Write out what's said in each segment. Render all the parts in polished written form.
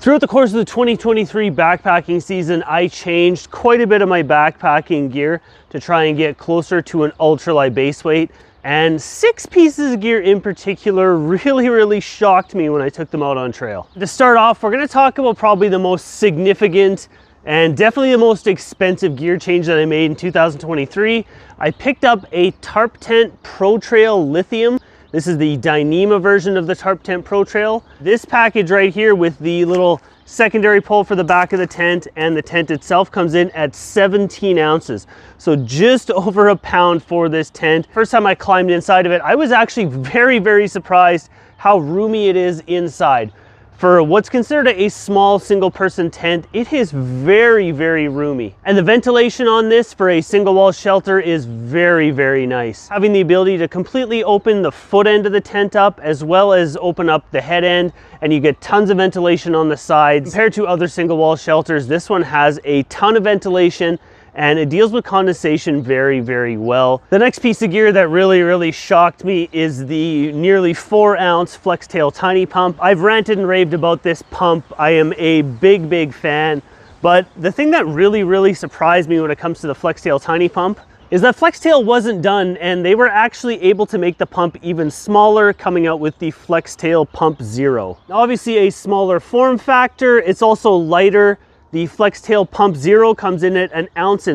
Throughout the course of the 2023 backpacking season, I changed quite a bit of my backpacking gear to try and get closer to an ultralight base weight. And 6 pieces of gear in particular really shocked me when I took them out on trail. To start off, we're gonna talk about probably the most significant and definitely the most expensive gear change that I made in 2023. I picked up a Tarptent Protrail Lithium. This is the Dyneema version of the Tarptent Protrail. This package right here with the little secondary pole for the back of the tent and the tent itself comes in at 17 ounces. So just over a pound for this tent. First time I climbed inside of it, I was actually very surprised how roomy it is inside. For what's considered a small single person tent, it is very roomy. And the ventilation on this for a single wall shelter is very nice. Having the ability to completely open the foot end of the tent up as well as open up the head end, and you get tons of ventilation on the sides. Compared to other single wall shelters, this one has a ton of ventilation and it deals with condensation very well. The next piece of gear that really shocked me is the nearly 4-ounce Flextail Tiny Pump. I've ranted and raved about this pump. I am a big fan, but the thing that really surprised me when it comes to the Flextail Tiny Pump is that Flextail wasn't done and they were actually able to make the pump even smaller, coming out with the Flextail Pump Zero. Now, obviously a smaller form factor, it's also lighter. The Flextail Pump Zero comes in at 1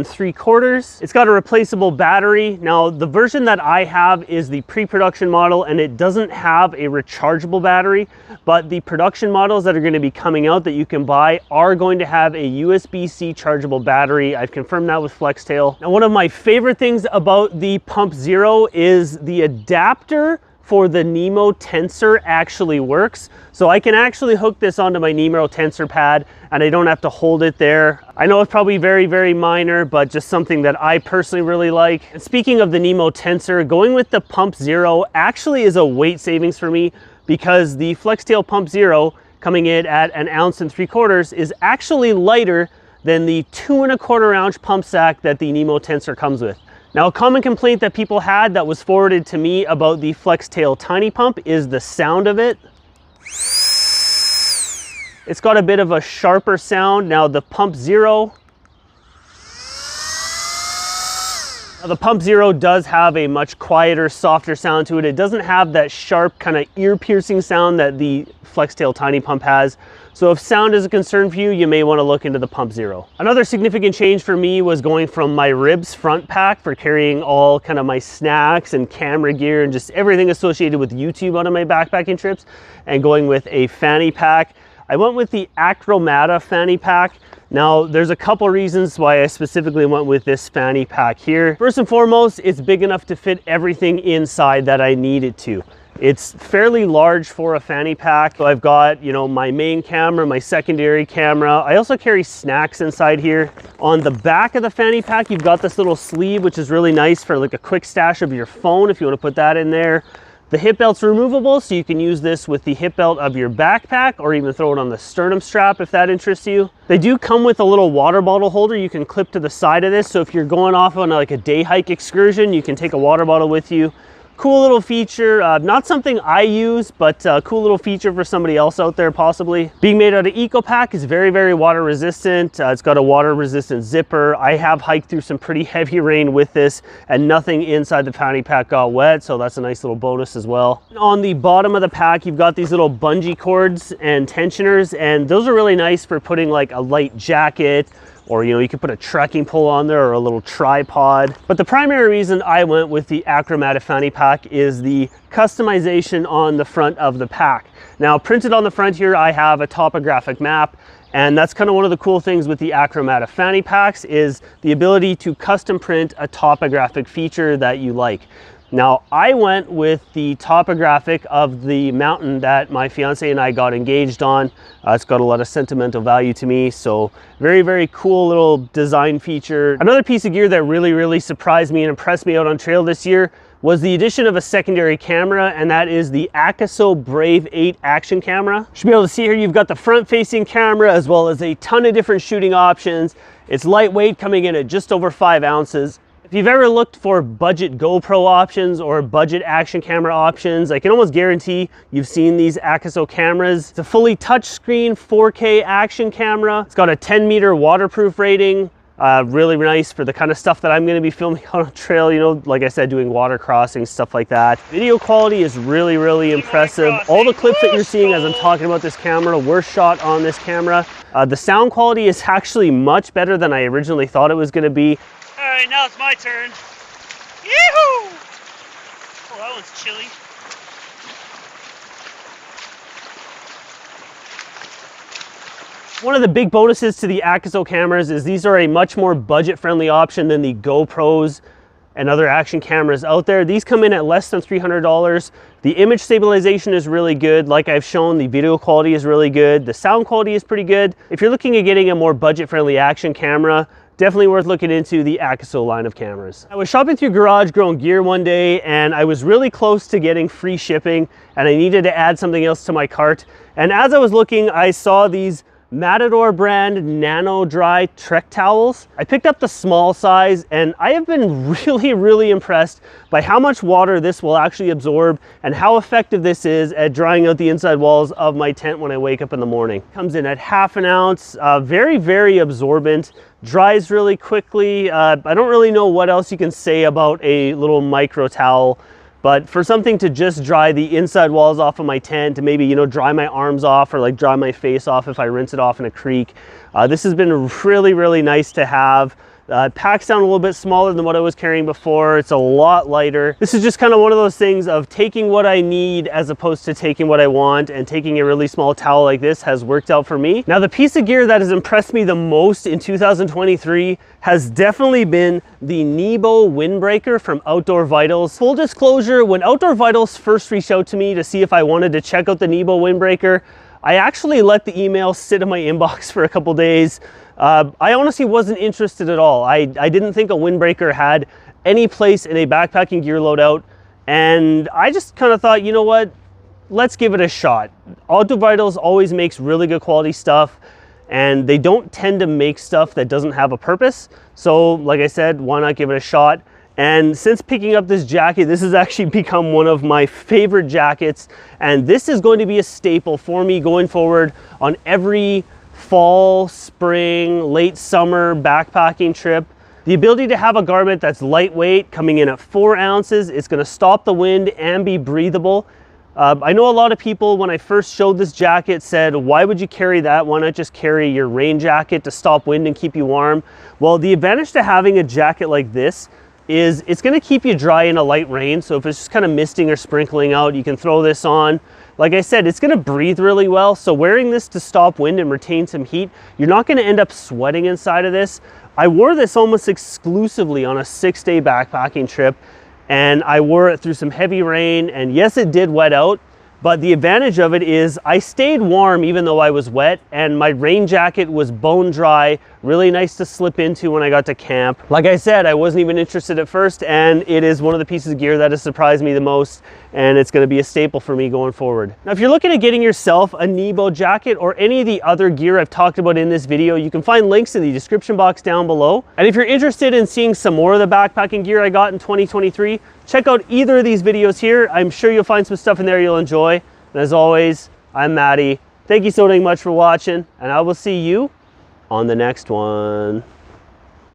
3/4 ounces. It's got a replaceable battery. Now, the version that I have is the pre-production model and it doesn't have a rechargeable battery, but the production models that are going to be coming out that you can buy are going to have a USB-C chargeable battery. I've confirmed that with Flextail. Now, one of my favorite things about the Pump Zero is the adapter for the Nemo tensor actually works. So I can actually hook this onto my Nemo tensor pad and I don't have to hold it there. I know it's probably very minor, but just something that I personally really like. And speaking of the Nemo tensor, going with the Pump Zero actually is a weight savings for me because the Flextail Pump Zero coming in at 1 3/4 ounces is actually lighter than the 2 1/4 ounce pump sack that the Nemo tensor comes with. Now, a common complaint that people had that was forwarded to me about the Flextail Tiny Pump is the sound of it. It's got a bit of a sharper sound. Now, the Pump Zero does have a much quieter, softer sound to it. It doesn't have that sharp kind of ear-piercing sound that the Flextail Tiny Pump has. So if sound is a concern for you, you may want to look into the Pump Zero. Another significant change for me was going from my ribs front pack for carrying all kind of my snacks and camera gear and just everything associated with YouTube on my backpacking trips, and going with a Fanny Pack. I went with the Acromata Fanny Pack. Now, there's a couple reasons why I specifically went with this Fanny Pack here. First and foremost, it's big enough to fit everything inside that I need it to. It's fairly large for a fanny pack. So I've got, you know, my main camera, my secondary camera. I also carry snacks inside here. On the back of the fanny pack, you've got this little sleeve, which is really nice for like a quick stash of your phone if you want to put that in there. The hip belt's removable, so you can use this with the hip belt of your backpack or even throw it on the sternum strap if that interests you. They do come with a little water bottle holder you can clip to the side of this, so if you're going off on like a day hike excursion, you can take a water bottle with you. Cool little feature, not something I use, but a cool little feature for somebody else out there possibly. Being made out of EcoPack is very water resistant. It's got a water resistant zipper. I have hiked through some pretty heavy rain with this and nothing inside the fanny pack got wet, so that's a nice little bonus as well. On the bottom of the pack, you've got these little bungee cords and tensioners, and those are really nice for putting like a light jacket, or, you know, you could put a trekking pole on there or a little tripod. But the primary reason I went with the Acromata Fanny Pack is the customization on the front of the pack. Now, printed on the front here, I have a topographic map, and that's kind of one of the cool things with the Acromata Fanny Packs is the ability to custom print a topographic feature that you like. Now, I went with the topographic of the mountain that my fiance and I got engaged on. It's got a lot of sentimental value to me, so very cool little design feature. Another piece of gear that really surprised me and impressed me out on trail this year was the addition of a secondary camera, and that is the Akaso Brave 8 action camera. You should be able to see here you've got the front-facing camera as well as a ton of different shooting options. It's lightweight, coming in at just over 5 ounces. If you've ever looked for budget GoPro options or budget action camera options, I can almost guarantee you've seen these AKASO cameras. It's a fully touchscreen 4K action camera. It's got a 10-meter waterproof rating. Really nice for the kind of stuff that I'm going to be filming on a trail, you know, like I said, doing water crossings, stuff like that. Video quality is really impressive. All the clips that you're seeing as I'm talking about this camera were shot on this camera. The sound quality is actually much better than I originally thought it was going to be. All right, now it's my turn. Yee-hoo! Oh, that one's chilly. One of the big bonuses to the AKASO cameras is these are a much more budget-friendly option than the GoPros and other action cameras out there. These come in at less than $300. The image stabilization is really good. Like I've shown, the video quality is really good. The sound quality is pretty good. If you're looking at getting a more budget-friendly action camera, definitely worth looking into the AKASO line of cameras. I was shopping through Garage Grown Gear one day and I was really close to getting free shipping and I needed to add something else to my cart. And as I was looking, I saw these Matador brand Nano Dry Trek towels. I picked up the small size and I have been really impressed by how much water this will actually absorb and how effective this is at drying out the inside walls of my tent when I wake up in the morning. Comes in at ½ an ounce, very absorbent, dries really quickly. I don't really know what else you can say about a little micro towel. But for something to just dry the inside walls off of my tent, to maybe, you know, dry my arms off or like dry my face off if I rinse it off in a creek, this has been really nice to have. It packs down a little bit smaller than what I was carrying before. It's a lot lighter. This is just kind of one of those things of taking what I need as opposed to taking what I want, and taking a really small towel like this has worked out for me. Now, the piece of gear that has impressed me the most in 2023 has definitely been the Nebo windbreaker from Outdoor Vitals. Full disclosure, when Outdoor Vitals first reached out to me to see if I wanted to check out the Nebo windbreaker, I actually let the email sit in my inbox for a couple days. I honestly wasn't interested at all. I didn't think a windbreaker had any place in a backpacking gear loadout, and I just kind of thought, you know what, let's give it a shot. Outdoor Vitals always makes really good quality stuff, and they don't tend to make stuff that doesn't have a purpose. So like I said, why not give it a shot? And since picking up this jacket, this has actually become one of my favorite jackets, and this is going to be a staple for me going forward on every fall, spring, late summer backpacking trip. The ability to have a garment that's lightweight, coming in at 4 ounces, it's going to stop the wind and be breathable. I know a lot of people, when I first showed this jacket, said, why would you carry that? Why not just carry your rain jacket to stop wind and keep you warm? Well, the advantage to having a jacket like this is it's going to keep you dry in a light rain. So if it's just kind of misting or sprinkling out, you can throw this on. Like I said, it's going to breathe really well. So wearing this to stop wind and retain some heat, you're not going to end up sweating inside of this. I wore this almost exclusively on a 6-day backpacking trip, and I wore it through some heavy rain, and yes, it did wet out, but the advantage of it is I stayed warm even though I was wet, and my rain jacket was bone dry, really nice to slip into when I got to camp. Like I said, I wasn't even interested at first, and it is one of the pieces of gear that has surprised me the most, and it's going to be a staple for me going forward. Now, if you're looking at getting yourself a Nebo jacket or any of the other gear I've talked about in this video, you can find links in the description box down below. And if you're interested in seeing some more of the backpacking gear I got in 2023, check out either of these videos here. I'm sure you'll find some stuff in there you'll enjoy. And as always, I'm Matty. Thank you so much for watching, and I will see you on the next one.